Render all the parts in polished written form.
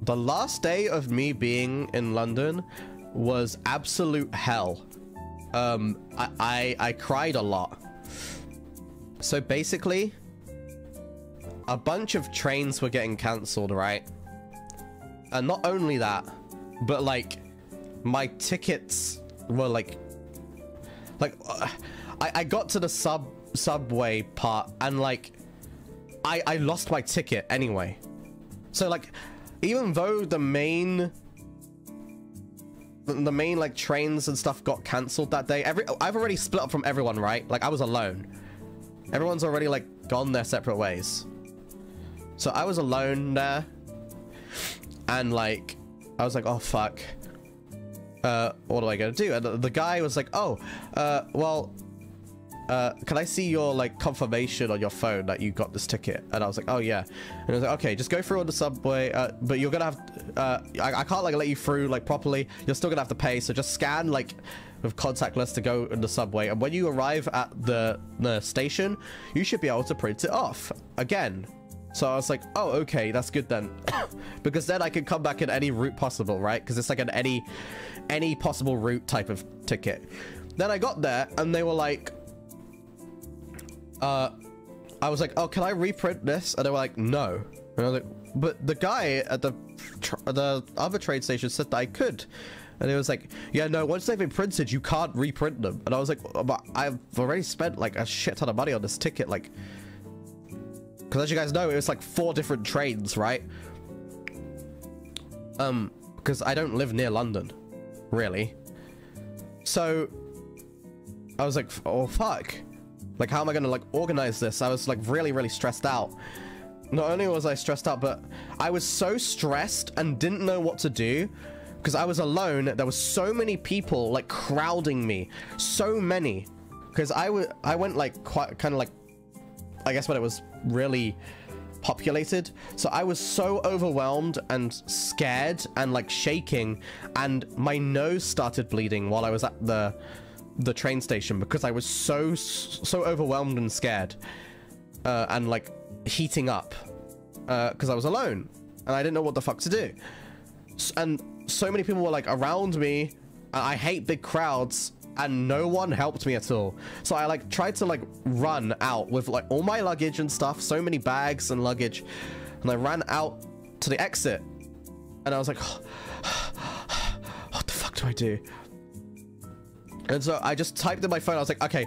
the last day of me being in London was absolute hell. I cried a lot. So basically, a bunch of trains were getting cancelled, right? And not only that, but like my tickets were like I got to the subway part and like I lost my ticket anyway. So like even though the main like trains and stuff got cancelled that day, I've already split up from everyone, right? Like I was alone. Everyone's already like gone their separate ways. So I was alone there, and like I was like, oh fuck, what do I gotta do? And the guy was like, oh, well, can I see your like confirmation on your phone that you got this ticket? And I was like, oh yeah. And I was like, okay, just go through on the subway, but you're gonna have I can't like let you through like properly. You're still gonna have to pay, so just scan like with contactless to go in the subway, and when you arrive at the station, you should be able to print it off again. So I was like, oh, okay, that's good then. Because then I can come back in any route possible, right? Because it's like an any possible route type of ticket. Then I got there and they were like, I was like, oh, can I reprint this? And they were like, no. And I was like, but the guy at the other train station said that I could. And it was like, yeah, no, once they've been printed, you can't reprint them. And I was like, but I've already spent like a shit ton of money on this ticket, like, because as you guys know, it was like 4 different trains, right? Because I don't live near London, really. So I was like, oh fuck, like how am I gonna like organize this? I was like really stressed out. Not only was I stressed out, but I was so stressed and didn't know what to do because I was alone. There was so many people like crowding me, so many, because I went like quite kind of like, I guess when it was really populated. So I was so overwhelmed and scared and like shaking, and my nose started bleeding while I was at the train station because I was so overwhelmed and scared and like heating up because I was alone and I didn't know what the fuck to do. And so many people were like around me. I hate big crowds, and no one helped me at all. So I like tried to like run out with like all my luggage and stuff, so many bags and luggage, and I ran out to the exit and I was like, what the fuck do I do? And so I just typed in my phone. I was like, okay,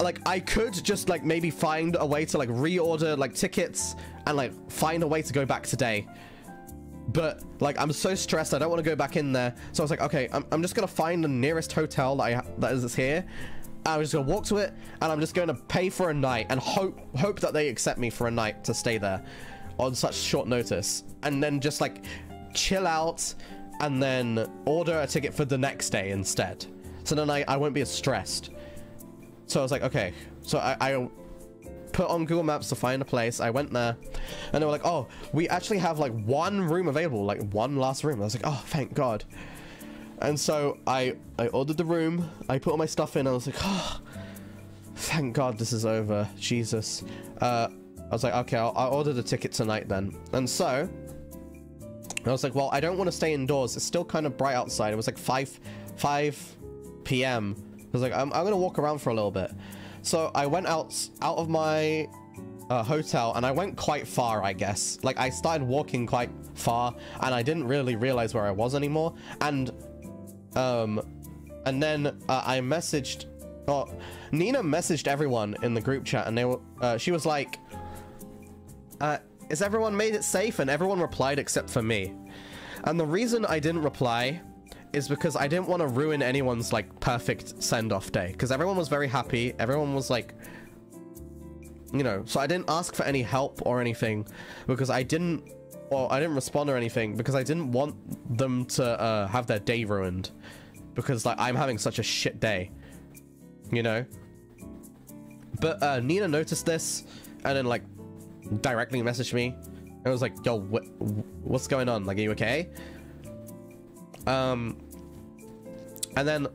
like I could just like maybe find a way to like reorder like tickets and like find a way to go back today. But like I'm so stressed, I don't want to go back in there. So I was like, okay, I'm just gonna find the nearest hotel that is here. I'm just gonna walk to it, and I'm just gonna pay for a night and hope that they accept me for a night to stay there on such short notice, and then just like chill out and then order a ticket for the next day instead. So then I won't be as stressed. So I was like, okay. So I put on Google Maps to find a place. I went there and they were like, oh, we actually have like one room available, like one last room. I was like, oh, thank God. And so I ordered the room. I put all my stuff in. I was like, oh, thank God this is over. Jesus. I was like, okay, I'll order the ticket tonight then. And so I was like, well, I don't want to stay indoors. It's still kind of bright outside. It was like 5 p.m. I was like, I'm gonna walk around for a little bit. So I went out of my hotel, and I went quite far, I guess. Like I started walking quite far, and I didn't really realize where I was anymore. And then I messaged, Nina messaged everyone in the group chat, and they were, she was like, "Is everyone made it safe?" And everyone replied except for me. And the reason I didn't reply is because I didn't want to ruin anyone's like perfect send-off day, because everyone was very happy. Everyone was like, you know, so I didn't ask for any help or anything because I didn't respond or anything because I didn't want them to have their day ruined, because like I'm having such a shit day, you know. But Nina noticed this and then like directly messaged me and was like, yo, what's going on? Like, are you okay? And then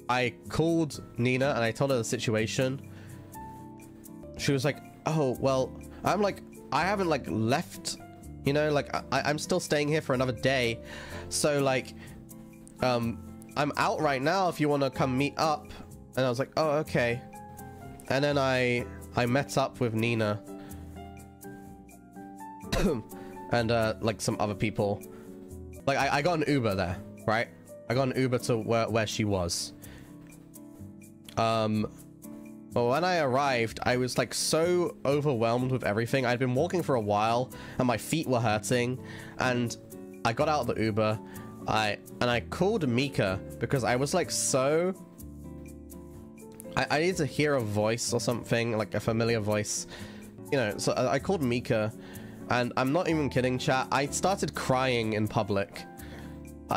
I called Nina and I told her the situation. She was like, oh, well, I'm like, I haven't like left You know, like I'm still staying here for another day, so like I'm out right now if you want to come meet up. And I was like, oh, okay. And then I met up with Nina and like some other people. Like I got an Uber there, right? I got an Uber to where she was. But when I arrived, I was like so overwhelmed with everything. I'd been walking for a while and my feet were hurting, and I got out of the Uber. I called Mika because I was like so... I needed to hear a voice or something, like a familiar voice, you know. So I called Mika, and I'm not even kidding, chat. I started crying in public.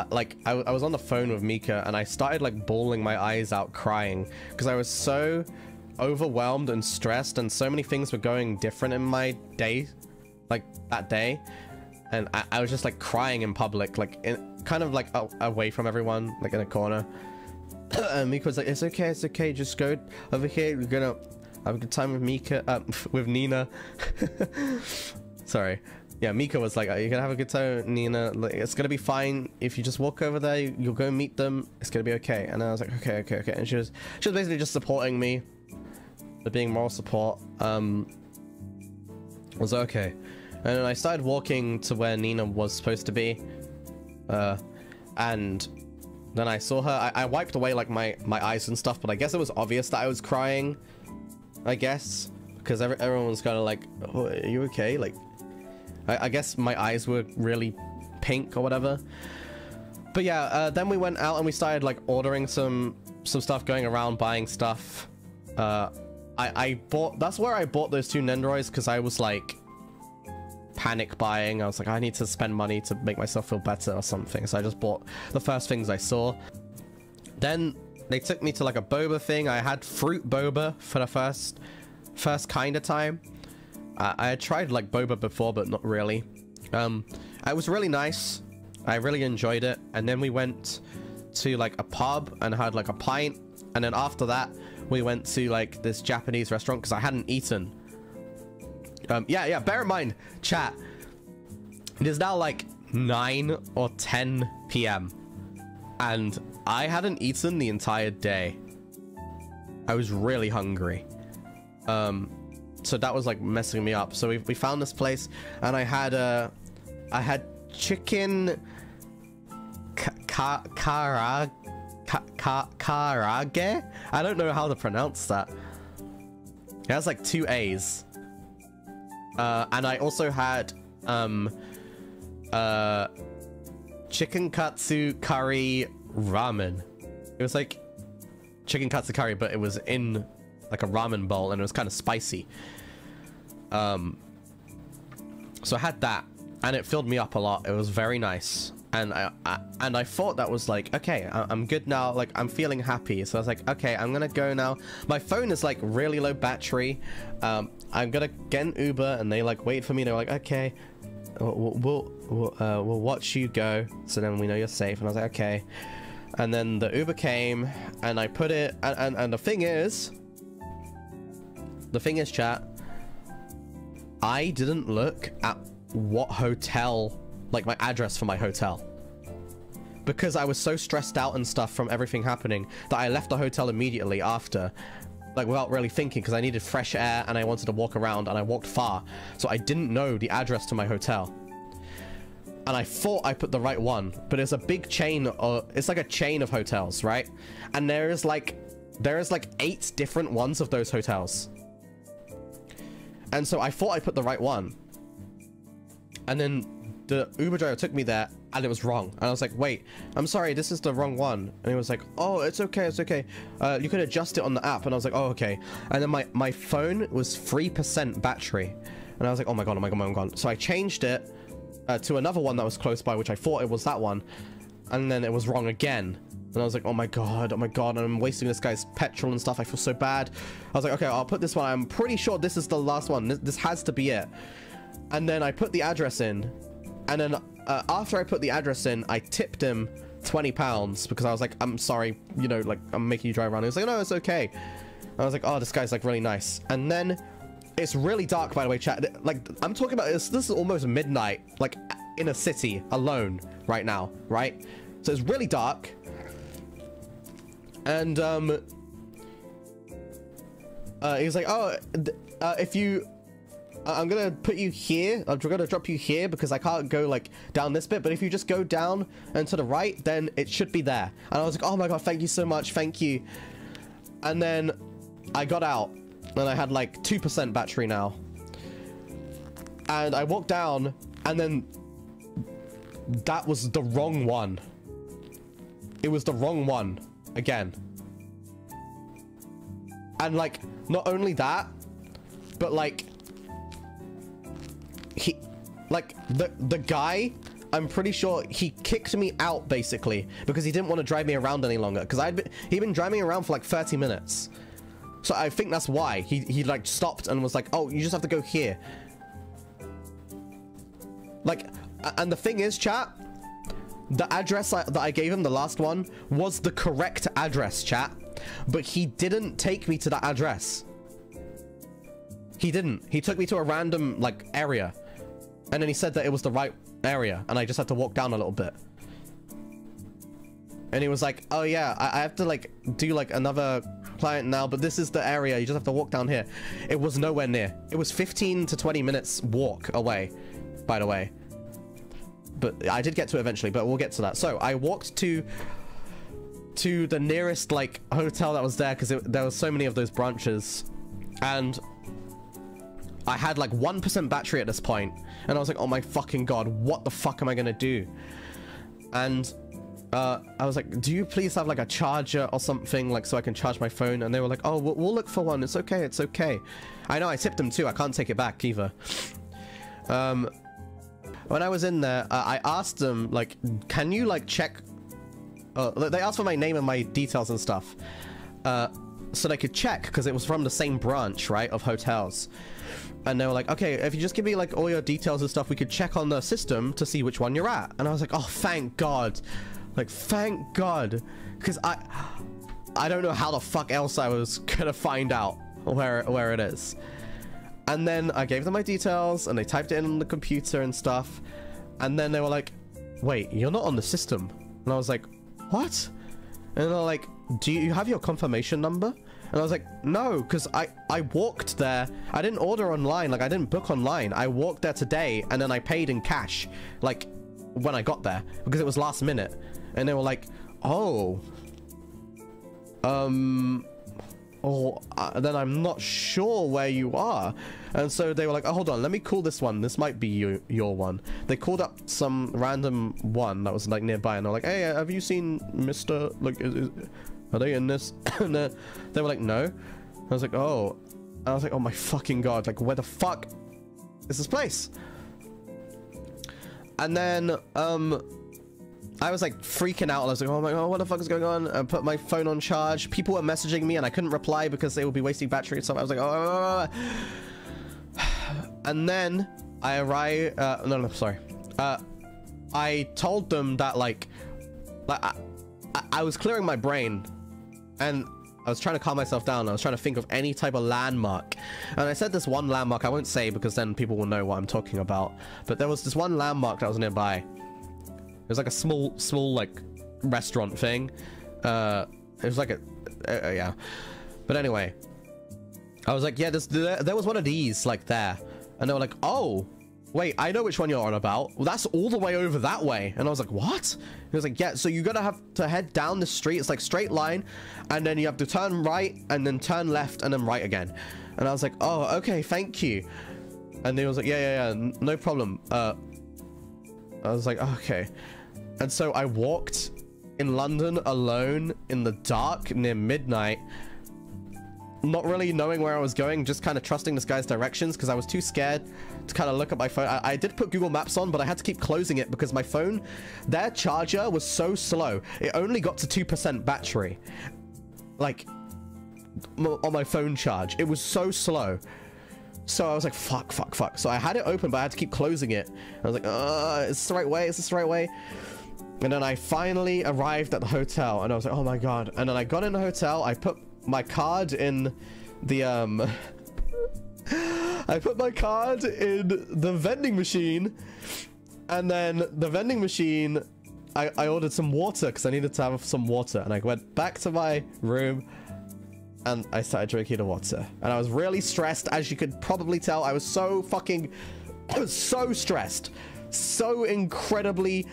Like I was on the phone with Mika and I started like bawling my eyes out crying because I was so overwhelmed and stressed, and so many things were going different in my day, like that day, and I was just like crying in public, like kind of like away from everyone, like in a corner. And Mika was like, it's okay, just go over here, we're gonna have a good time with Mika, with Nina. Sorry. Yeah, Mika was like, you're gonna have a good time with Nina, like, it's gonna be fine if you just walk over there, you'll go meet them, it's gonna be okay. And I was like, okay. And she was basically just supporting me, being moral support. Was okay. And then I started walking to where Nina was supposed to be, and then I saw her. I wiped away like my eyes and stuff, but I guess it was obvious that I was crying, I guess, because everyone was kind of like, oh, are you okay? Like, I guess my eyes were really pink or whatever. But yeah, then we went out and we started like ordering some stuff, going around buying stuff. That's where I bought those 2 Nendoroids, because I was like panic buying. I was like, I need to spend money to make myself feel better or something. So I just bought the first things I saw. Then they took me to like a boba thing. I had fruit boba for the first kind of time. I had tried like boba before, but not really. It was really nice. I really enjoyed it. And then we went to like a pub and had like a pint. And then after that, we went to like this Japanese restaurant because I hadn't eaten. Yeah, bear in mind, chat, it is now like 9 or 10 p.m. and I hadn't eaten the entire day. I was really hungry. So that was like messing me up. So we found this place, and I had chicken karage. I don't know how to pronounce that. It has like 2 A's. And I also had chicken katsu curry ramen. It was like chicken katsu curry, but it was in like a ramen bowl, and it was kind of spicy. So I had that, and it filled me up a lot. It was very nice. And I thought that was like, okay, I'm good now, like I'm feeling happy. So I was like, okay, I'm gonna go now. My phone is like really low battery. I'm gonna get an Uber, and they like wait for me. They're like, okay, we'll watch you go, so then we know you're safe. And I was like, okay. And then the Uber came, and I put it, and the thing is, chat, I didn't look at what hotel, like my address for my hotel, because I was so stressed out and stuff from everything happening that I left the hotel immediately after, like without really thinking, because I needed fresh air and I wanted to walk around, and I walked far, so I didn't know the address to my hotel. And I thought I put the right one, but it's a big chain, it's like a chain of hotels, right? And there is like 8 different ones of those hotels. And so I thought I put the right one. And then the Uber driver took me there, and it was wrong. And I was like, wait, I'm sorry, this is the wrong one. And he was like, oh, it's okay, it's okay. You can adjust it on the app. And I was like, oh, okay. And then my phone was 3% battery. And I was like, oh my god, oh my god, oh my god. So I changed it to another one that was close by, which I thought it was that one. And then it was wrong again. And I was like, oh my god, and I'm wasting this guy's petrol and stuff. I feel so bad. I was like, okay, I'll put this one. I'm pretty sure this is the last one. This has to be it. And then I put the address in. And then after I put the address in, I tipped him £20 because I was like, I'm sorry, you know, like I'm making you drive around. He was like, no, it's okay. I was like, oh, this guy's like really nice. And then It's really dark, by the way, chat. Like, I'm talking about this is almost midnight, like in a city alone right now, right? So it's really dark. And he's like, oh, if you I'm gonna put you here. I'm gonna drop you here because I can't go like down this bit, but if you just go down and to the right, then it should be there. And I was like, oh my god, thank you so much, thank you. And then I got out and I had like 2% battery now, and I walked down, and then that was the wrong one. It was the wrong one again. And like, not only that, but like, the guy, I'm pretty sure he kicked me out basically because he didn't want to drive me around any longer, because he'd been driving me around for like 30 minutes. So I think that's why he like stopped and was like, oh, you just have to go here. Like, and the thing is, chat, the address that I gave him, the last one, was the correct address, chat, but he didn't take me to that address. He didn't. He took me to a random like area, and then he said that it was the right area, and I just had to walk down a little bit. And he was like, oh yeah, I have to like do like another client now, but this is the area, you just have to walk down here. It was nowhere near. It was 15 to 20 minutes walk away, by the way. But I did get to it eventually, but we'll get to that. So I walked to the nearest like hotel that was there, because there were so many of those branches, and I had like 1% battery at this point, and I was like, oh my fucking god, what the fuck am I gonna do? And I was like, do you please have like a charger or something, like so I can charge my phone? And they were like, oh, we'll look for one, it's okay, it's okay. I know, I tipped them too, I can't take it back either. When I was in there, I asked them, like, can you like check, they asked for my name and my details and stuff, so they could check, because it was from the same branch, right, of hotels. And they were like, okay, if you just give me like all your details and stuff, we could check on the system to see which one you're at. And I was like, oh, thank god. Like, thank god. Because I don't know how the fuck else I was gonna find out where it is. And then I gave them my details, and they typed it in on the computer and stuff. And then they were like, wait, you're not on the system. And I was like, what? And they're like, do you have your confirmation number? And I was like, no, because I walked there. I didn't order online, like I didn't book online. I walked there today, and then I paid in cash, like when I got there, because it was last minute. And they were like, oh, then I'm not sure where you are. And so they were like, oh, hold on, let me call this one. This might be your one. They called up some random one that was like nearby, and they're like, hey, have you seen Mysta? Like, are they in this? And they were like, no. I was like, oh. I was like, oh my fucking god, like where the fuck is this place? And then I was like freaking out. I was like, oh my god, what the fuck is going on? I put my phone on charge. People were messaging me and I couldn't reply because they would be wasting battery and stuff. I was like, oh. And then I arrived, no, sorry. I told them that like I was clearing my brain, and I was trying to calm myself down. I was trying to think of any type of landmark, and I said this one landmark. I won't say because then people will know what I'm talking about, but there was this one landmark that was nearby. It was like a small like restaurant thing. It was like yeah, but anyway, I was like, yeah, there was one of these like there, and they were like, oh wait, I know which one you're on about. Well, that's all the way over that way. And I was like, what? He was like, yeah, so you're gonna have to head down the street. It's like straight line, and then you have to turn right, and then turn left, and then right again. And I was like, oh, okay, thank you. And he was like, yeah, no problem. I was like, okay. And so I walked in London alone in the dark near midnight, not really knowing where I was going, just kind of trusting this guy's directions because I was too scared to kind of look at my phone. I did put Google Maps on, but I had to keep closing it because my phone, their charger was so slow. It only got to 2% battery, like on my phone charge. It was so slow. So I was like, fuck. So I had it open, but I had to keep closing it. I was like, is this the right way? Is this the right way? And then I finally arrived at the hotel, and I was like, oh my god. And then I got in the hotel, I put my card in the I put my card in the vending machine, and then the vending machine, I ordered some water because I needed to have some water, and I went back to my room and I started drinking the water, and I was really stressed. As you could probably tell, I was so fucking so stressed, so incredibly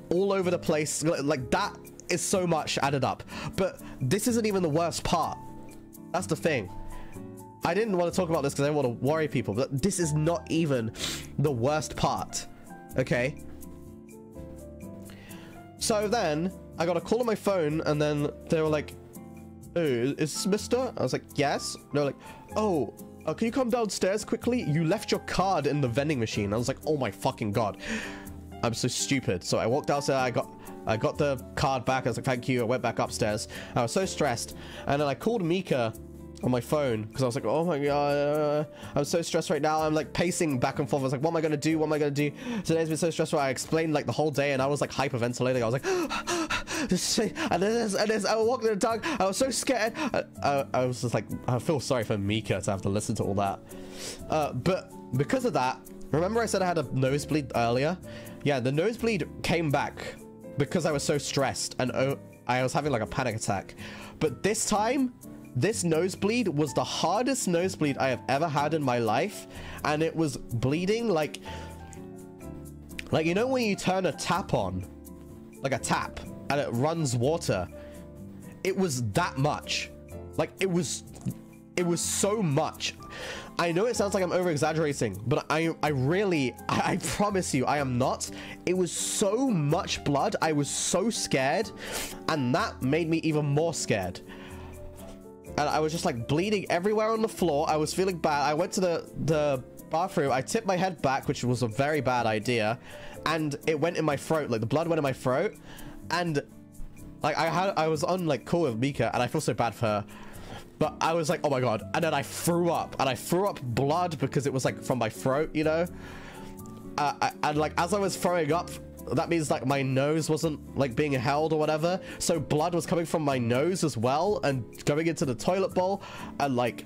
all over the place. Like, that is so much added up. But this isn't even the worst part. That's the thing. I didn't want to talk about this because I didn't want to worry people, but this is not even the worst part. Okay, so then I got a call on my phone, and then they were like, "Oh, is this Mysta?" I was like, "Yes." They were like, "Oh, can you come downstairs quickly? You left your card in the vending machine." I was like, "Oh my fucking god, I'm so stupid." So I walked outside, I got the card back. I was like, "Thank you." I went back upstairs. I was so stressed, and then I called Mika on my phone because I was like, "Oh my god, I'm so stressed right now." I'm like pacing back and forth. I was like, "What am I gonna do? What am I gonna do?" Today's been so stressful. I explained like the whole day, and I was like hyperventilating. I was like, "This and this." I walked in the dark. I was so scared. I was just like, I feel sorry for Mika to have to listen to all that. But because of that, remember I said I had a nosebleed earlier? Yeah, the nosebleed came back because I was so stressed, and I was having like a panic attack. But this time, this nosebleed was the hardest nosebleed I have ever had in my life, and it was bleeding like you know when you turn a tap on, like a tap, and it runs water. It was that much. Like, it was so much. I know it sounds like I'm over exaggerating, but I promise you I am not. It was so much blood. I was so scared, and that made me even more scared. And I was just like bleeding everywhere on the floor. I was feeling bad. I went to the bathroom. I tipped my head back, which was a very bad idea, and it went in my throat. Like, the blood went in my throat, and like I was on like call with Mika, and I feel so bad for her, but I was like, oh my god. And then I threw up, and I threw up blood because it was like from my throat, you know. And like as I was throwing up, that means like my nose wasn't like being held or whatever, so blood was coming from my nose as well and going into the toilet bowl, and like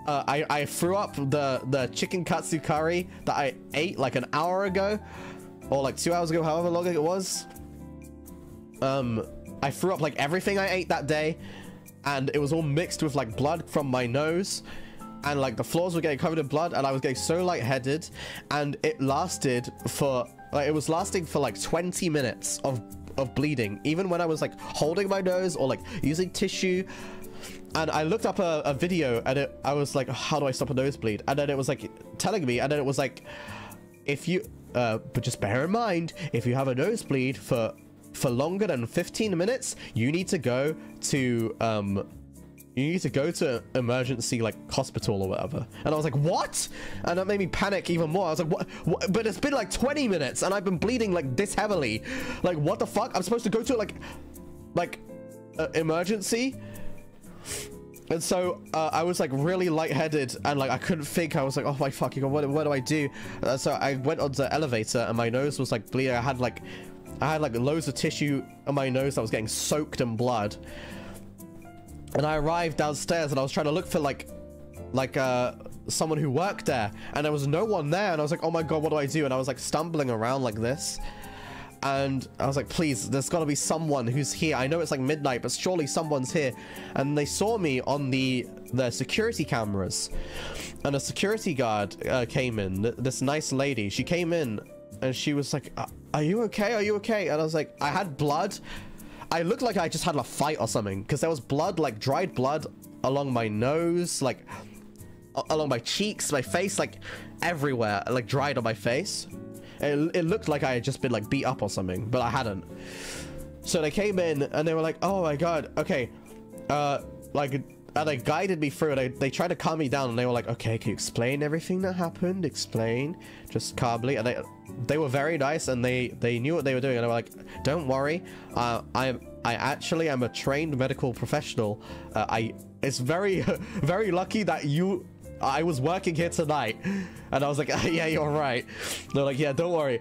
I threw up the chicken katsu curry that I ate like an hour ago, or like 2 hours ago, however long it was. I threw up like everything I ate that day, and it was all mixed with like blood from my nose, and like the floors were getting covered in blood, and I was getting so lightheaded, and it lasted for like, it was lasting for like 20 minutes of bleeding, even when I was like holding my nose or like using tissue. And I looked up a video, and I was like, how do I stop a nosebleed? And then it was like telling me, and then it was like, if you but just bear in mind, if you have a nosebleed for longer than 15 minutes, you need to go to emergency like hospital or whatever. And I was like, what? And that made me panic even more. I was like, what? But it's been like 20 minutes and I've been bleeding like this heavily. Like, what the fuck? I'm supposed to go to like emergency. And so I was like really lightheaded, and like I couldn't think. I was like, oh my fucking god, what do I do? So I went onto the elevator, and my nose was like bleeding. I had like loads of tissue on my nose that was getting soaked in blood. And I arrived downstairs, and I was trying to look for like someone who worked there, and there was no one there. And I was like, oh my god, what do I do? And I was like stumbling around like this, and I was like, please, there's got to be someone who's here. I know it's like midnight, but surely someone's here. And they saw me on the security cameras, and a security guard came in. This nice lady, she came in, and she was like, are you okay? Are you okay? And I was like, I had blood. I looked like I just had a fight or something, because there was blood, like dried blood along my nose, like along my cheeks, my face, like everywhere, like dried on my face. It looked like I had just been like beat up or something, but I hadn't. So they came in, and they were like, oh my god, okay, and they guided me through it. They tried to calm me down, and they were like, okay, can you explain everything that happened? Explain, just calmly. And they were very nice, and they knew what they were doing, and they were like, don't worry, I actually am a trained medical professional. It's very very lucky that I was working here tonight. And I was like, yeah, you're right. They're like, yeah, don't worry,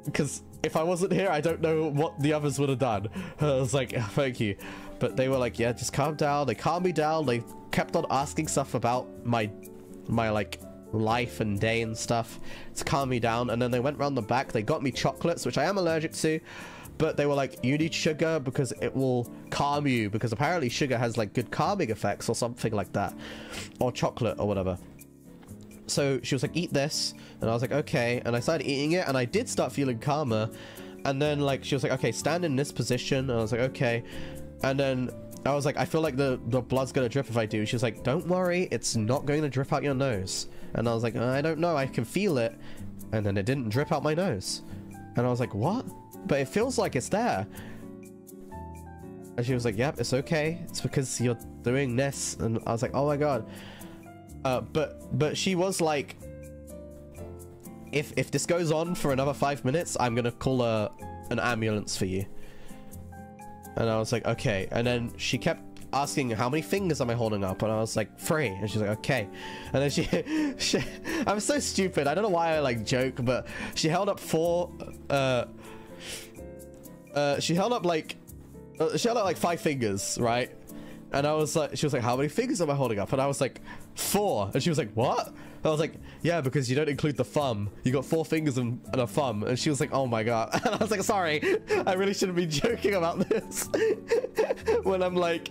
because if I wasn't here, I don't know what the others would have done. I was like, thank you. But they were like, yeah, just calm down. They calmed me down. They kept on asking stuff about my like life and day and stuff to calm me down. And then they went around the back. They got me chocolates, which I am allergic to, but they were like, you need sugar because it will calm you, because apparently sugar has like good calming effects or something like that, or chocolate or whatever. So she was like, eat this, and I was like, okay, and I started eating it, and I did start feeling calmer. And then like she was like, okay, stand in this position, and I was like, okay. And then I was like, I feel like the blood's gonna drip if I do. She was like, don't worry, it's not going to drip out your nose. And I was like, I don't know, I can feel it. And then it didn't drip out my nose. And I was like, what? But it feels like it's there. And she was like, yep, it's okay, it's because you're doing this. And I was like, oh my god. But she was like, if this goes on for another 5 minutes, I'm gonna call an ambulance for you. And I was like, okay. And then she kept asking, how many fingers am I holding up? And I was like, 3. And she's like, okay. And then she I'm so stupid, I don't know why I like joke, but she held up 4 she held up like 5 fingers, right? And I was like, she was like, how many fingers am I holding up? And I was like, 4. And she was like, what? I was like, yeah, because you don't include the thumb. You got 4 fingers and a thumb. And she was like, oh my god. And I was like, sorry, I really shouldn't be joking about this. When I'm like,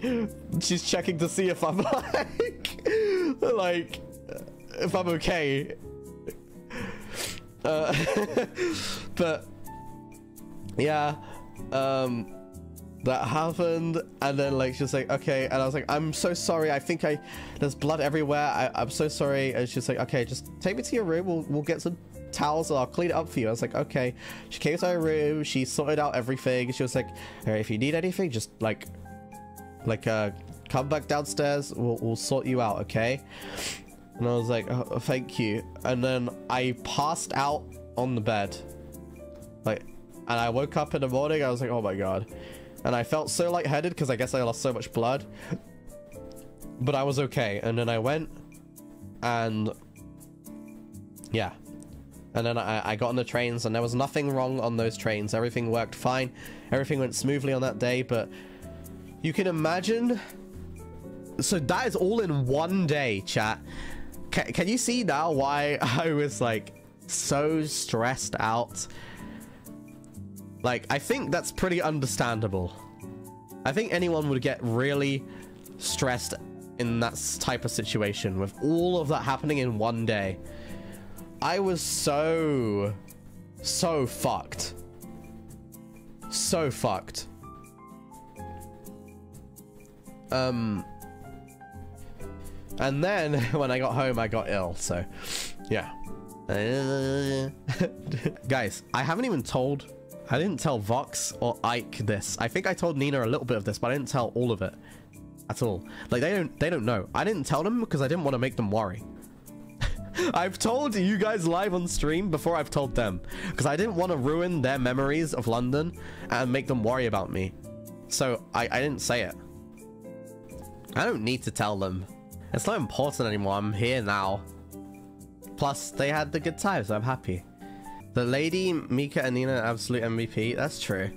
she's checking to see if I'm like if I'm okay. But yeah, that happened. And then like she was like, okay. And I was like, I'm so sorry, I think there's blood everywhere, I'm so sorry. And she's like, okay, just take me to your room, we'll get some towels and I'll clean it up for you. I was like, okay. She came to her room, she sorted out everything. She was like, hey, if you need anything, just like come back downstairs, we'll sort you out, okay? And I was like, oh, thank you. And then I passed out on the bed, like, and I woke up in the morning, I was like, oh my god. And I felt so lightheaded because I guess I lost so much blood, but I was okay. And then I went and yeah, and then I got on the trains and there was nothing wrong on those trains. Everything worked fine, everything went smoothly on that day. But you can imagine, so that is all in one day, chat. Can you see now why I was like so stressed out? Like, I think that's pretty understandable. I think anyone would get really stressed in that type of situation with all of that happening in one day. I was so fucked. So fucked. And then when I got home, I got ill, so yeah. Guys, I didn't tell Vox or Ike this. I think I told Nina a little bit of this, but I didn't tell all of it at all. Like, they don't know. I didn't tell them because I didn't want to make them worry. I've told you guys live on stream before I've told them, because I didn't want to ruin their memories of London and make them worry about me. So I didn't say it. I don't need to tell them. It's not important anymore. I'm here now. Plus, they had the good time, so I'm happy. The lady, Mika and Nina, absolute MVP. That's true.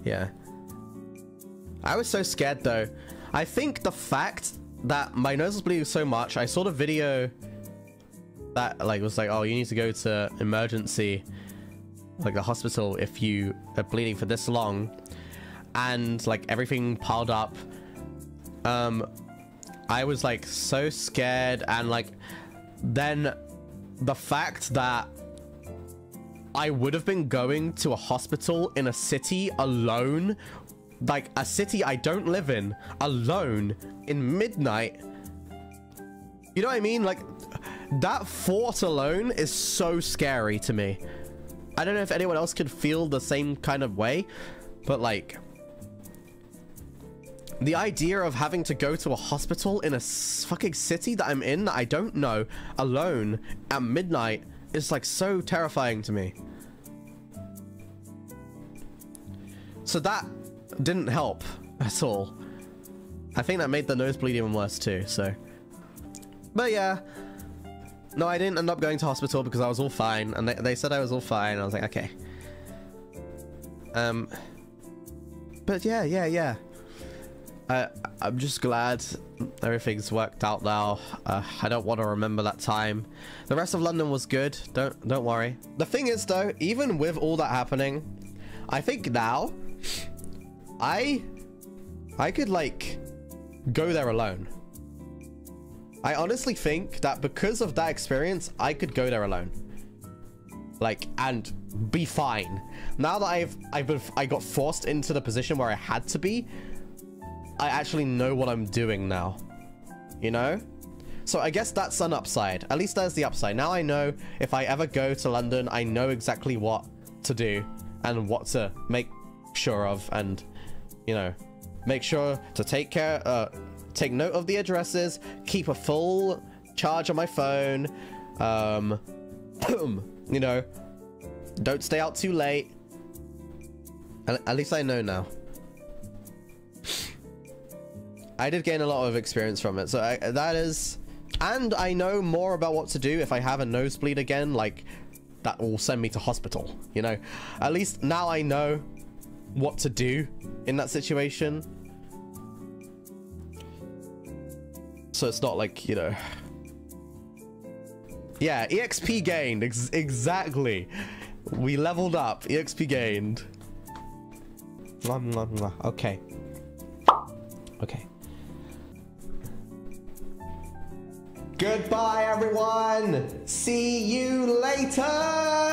Yeah. I was so scared though. I think the fact that my nose was bleeding so much, I saw the video that like was like, oh, you need to go to emergency, like the hospital, if you are bleeding for this long, and like everything piled up. I was like so scared, and like then the fact that I would have been going to a hospital in a city alone, like a city I don't live in, alone in midnight. You know what I mean? Like, that thought alone is so scary to me. I don't know if anyone else could feel the same kind of way, but like, the idea of having to go to a hospital in a fucking city that I'm in that I don't know, alone at midnight, is like so terrifying to me. So that didn't help at all. I think that made the nosebleed even worse too, so. But yeah. No, I didn't end up going to hospital because I was all fine, and they said I was all fine. I was like, okay. But yeah. I'm just glad everything's worked out now. I don't want to remember that time. The rest of London was good. Don't worry. The thing is though, even with all that happening, I think now I could like go there alone. I honestly think that because of that experience, I could go there alone, like, and be fine. Now that I got forced into the position where I had to be, I actually know what I'm doing now, you know? So I guess that's an upside. At least there's the upside. Now I know if I ever go to London, I know exactly what to do and what to make sure of, and, you know, make sure to take note of the addresses, keep a full charge on my phone, you know, don't stay out too late. At least I know now. I did gain a lot of experience from it, so that is, and I know more about what to do if I have a nosebleed again, like, that will send me to hospital, you know? At least now I know what to do in that situation. So it's not like, you know... Yeah, EXP gained, exactly. We leveled up, EXP gained. Okay. Okay. Goodbye, everyone. See you later.